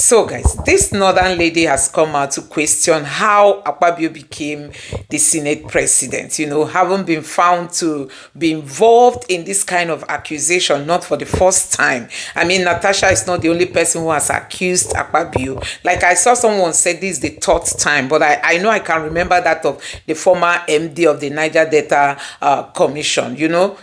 So guys, this northern lady has come out to question how Akpabio became the Senate president, having been found to be involved in this kind of accusation, not for the first time. I mean, Natasha is not the only person who has accused Akpabio. Like I saw someone said this is the third time, but I know I can remember that of the former MD of the Niger Delta Commission,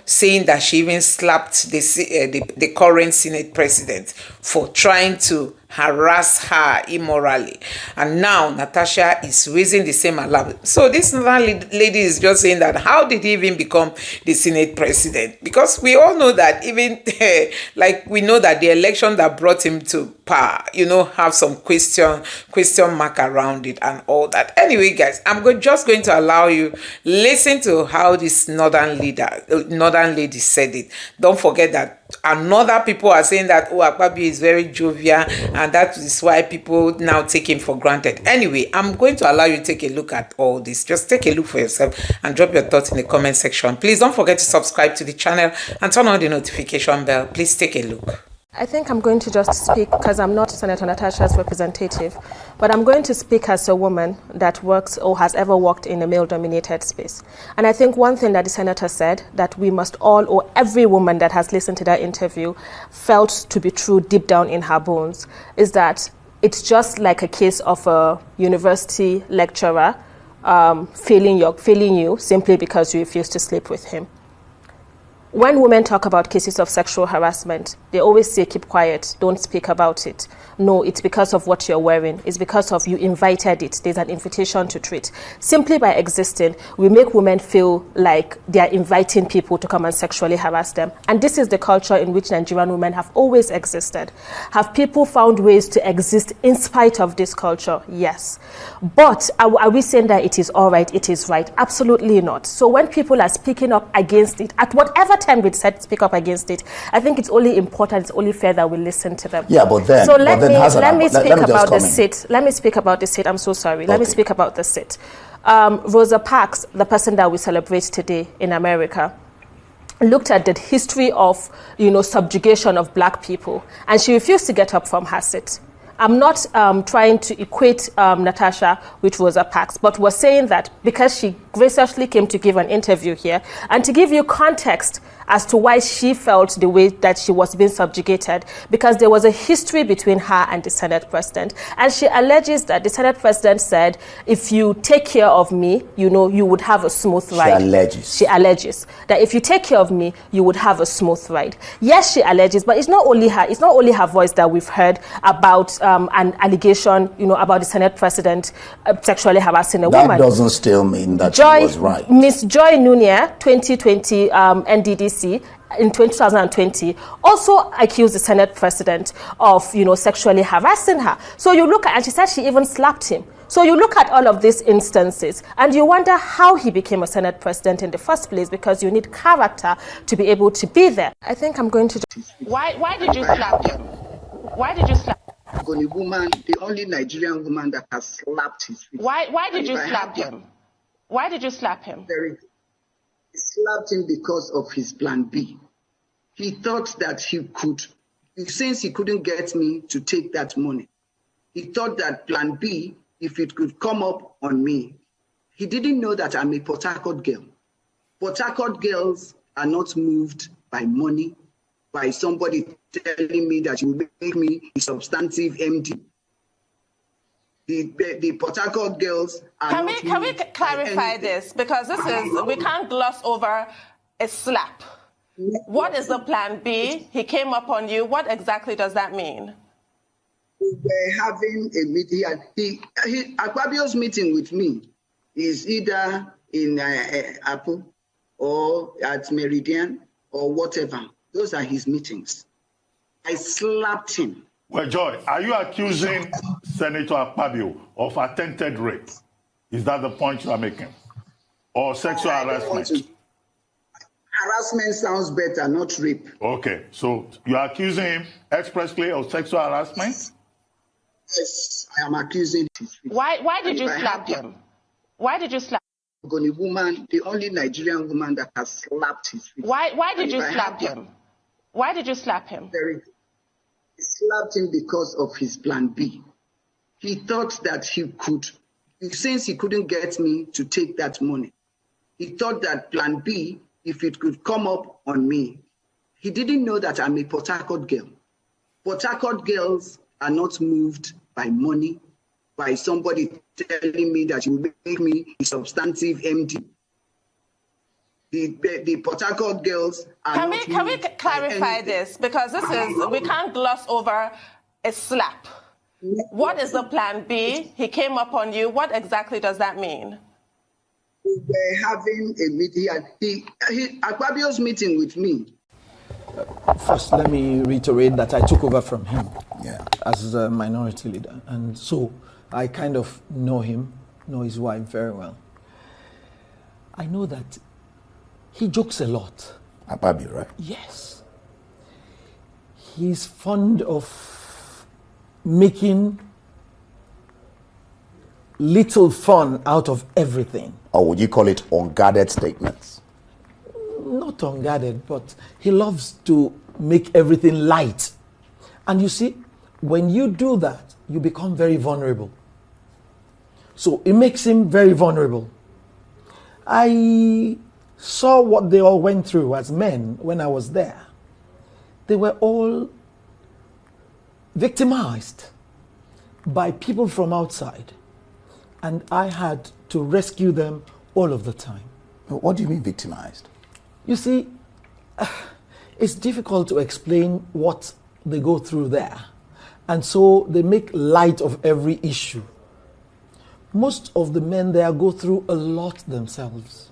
saying that she even slapped the current Senate president for trying to harass her immorally. And now Natasha is raising the same alarm. So this lady is just saying that how did he even become the Senate president? Because we all know that even we know that the election that brought him to power, have some question mark around it and all that. Anyway, guys, I'm just going to allow you listen to how this northern lady said it. Don't forget that another people are saying that Akpabio is very jovial and that is why people now take him for granted. Anyway, I'm going to allow you to take a look at all this. Just take a look for yourself and drop your thoughts in the comment section. Please don't forget to subscribe to the channel and turn on the notification bell. Please take a look. I think I'm going to just speak because I'm not Senator Natasha's representative, but I'm going to speak as a woman that works or has ever worked in a male-dominated space. And I think one thing that the senator said that we must all, or every woman that has listened to that interview, felt to be true deep down in her bones, is that it's just like a case of a university lecturer failing you simply because you refuse to sleep with him. When women talk about cases of sexual harassment, they always say, keep quiet, don't speak about it. No, it's because of what you're wearing. It's because of you invited it. There's an invitation to treat. Simply by existing, we make women feel like they are inviting people to come and sexually harass them. And this is the culture in which Nigerian women have always existed. Have people found ways to exist in spite of this culture? Yes. But are we saying that it is all right, it is right? Absolutely not. So when people are speaking up against it, at whatever time we decide to speak up against it, I think it's only important, it's only fair that we listen to them. Yeah, but then... So let me speak about the sit. Let me speak about the sit. I'm so sorry. Let me speak about the sit. Rosa Parks, the person that we celebrate today in America, looked at the history of, subjugation of black people, and she refused to get up from her sit. I'm not trying to equate Natasha with Rosa Parks, but was saying that because she graciously came to give an interview here and to give you context as to why she felt the way that she was being subjugated, because there was a history between her and the Senate president. And she alleges that the Senate president said, if you take care of me, you would have a smooth ride. She alleges that if you take care of me, you would have a smooth ride. Yes, she alleges, but it's not only her voice that we've heard about an allegation, about the Senate president sexually harassing a woman. That doesn't still mean that she was right. Miss Joy Nunieh, 2020 NDDC, in 2020, also accused the Senate president of, sexually harassing her. So you look at, and she said she even slapped him. So you look at all of these instances and you wonder how he became a Senate president in the first place, because you need character to be able to be there. I think I'm going to... Why did you slap him? Why did you slap him? The only Nigerian woman that has slapped his face. Why did you slap him? Why did you slap him? He slapped him because of his plan B. He thought that he could, since he couldn't get me to take that money, he thought that plan B, if it could come up on me, he didn't know that I'm a Portharcourt girl. Portharcourt girls are not moved by money, by somebody telling me that you will make me a substantive MD. The Portharcourt girls are Can we clarify this? Because we can't gloss over a slap. What is the plan B? He came up on you. What exactly does that mean? We were having a meeting. Akpabio's meeting with me is either in Apple or at Meridian or whatever. Those are his meetings. I slapped him. Well, Joy, are you accusing Senator Akpabio of attempted rape? Is that the point you are making? Or sexual harassment? Harassment sounds better, not rape. Okay, so you are accusing him expressly of sexual harassment? Yes, I am accusing him. Why did you slap him? Why did you slap him? The only Nigerian woman that has slapped his face. Why did you slap him? Why did you slap him? slapped him because of his plan B. He thought that he could, since he couldn't get me to take that money, he thought that plan B, if it could come up on me, he didn't know that I'm a Portharcourt girl. Portharcourt girls are not moved by money, by somebody telling me that you make me a substantive MD. The Portharcourt girls are can not we moved clarify this? Because this is, we can't gloss over a slap. What is the plan B? He came up on you. What exactly does that mean? We were having a meeting. Akpabio's meeting with me. First, let me reiterate that I took over from him as a minority leader. And so I kind of know him, know his wife very well. I know that he jokes a lot. Akpabio, right? Yes. He's fond of making little fun out of everything. Or would you call it unguarded statements? Not unguarded, but he loves to make everything light. And you see, when you do that, you become very vulnerable. So it makes him very vulnerable. I saw what they all went through as men when I was there. They were all victimized by people from outside. And I had to rescue them all of the time. What do you mean victimized? You see, it's difficult to explain what they go through there. And so they make light of every issue. Most of the men there go through a lot themselves.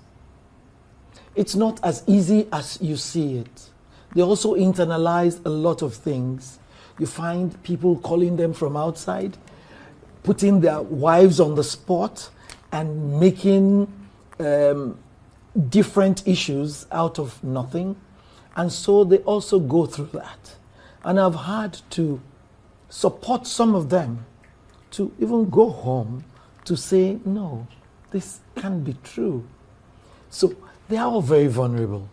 It's not as easy as you see it. They also internalize a lot of things. You find people calling them from outside, putting their wives on the spot and making different issues out of nothing. And so they also go through that. And I've had to support some of them to even go home to say, no, this can't be true. So they are all very vulnerable.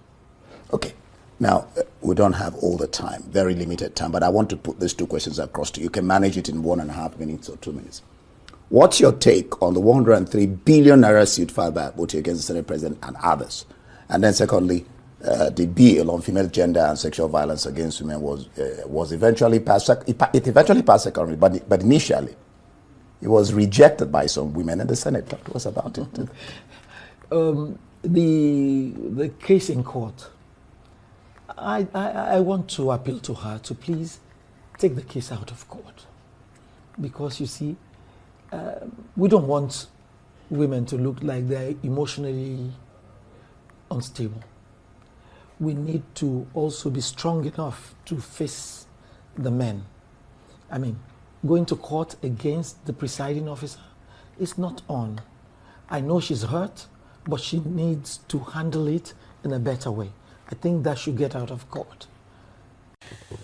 Okay. Now, we don't have all the time, very limited time, but I want to put these two questions across to you. You can manage it in 1.5 minutes or 2 minutes. What's your take on the 103 billion naira suit filed by Akpabio against the Senate President and others? And then secondly, the bill on female gender and sexual violence against women was eventually passed. It eventually passed secondly, but initially it was rejected by some women in the Senate. Talk to us about it. The case in court, I want to appeal to her to please take the case out of court. Because you see, we don't want women to look like they're emotionally unstable. We need to also be strong enough to face the men. I mean, going to court against the presiding officer is not on. I know she's hurt, but she needs to handle it in a better way. I think that should get out of court.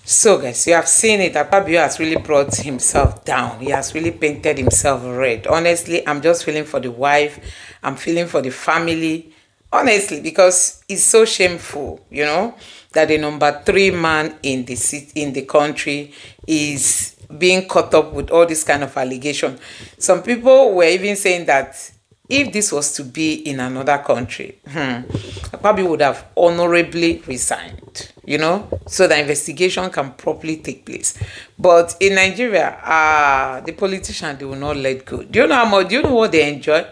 So guys, you have seen it. Akpabio has really brought himself down. He has really painted himself red. Honestly, I'm just feeling for the wife. I'm feeling for the family. Honestly, because it's so shameful, you know, that the number 3 man in the country is being caught up with all this kind of allegation. Some people were even saying that if this was to be in another country, Akpabio would have honorably resigned, you know, so the investigation can properly take place. But in Nigeria, the politicians, they will not let go. Do you know how much? Do you know what they enjoy?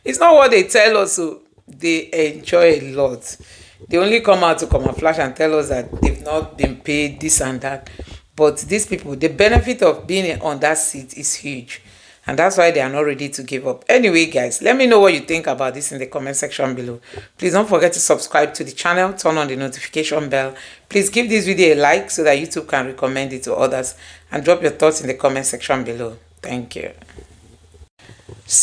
It's not what they tell us. So they enjoy a lot. They only come out to camouflage and tell us that they've not been paid this and that. But these people, the benefit of being on that seat is huge. And that's why they are not ready to give up. Anyway, guys, let me know what you think about this in the comment section below. Please don't forget to subscribe to the channel, turn on the notification bell. Please give this video a like so that YouTube can recommend it to others. And drop your thoughts in the comment section below. Thank you.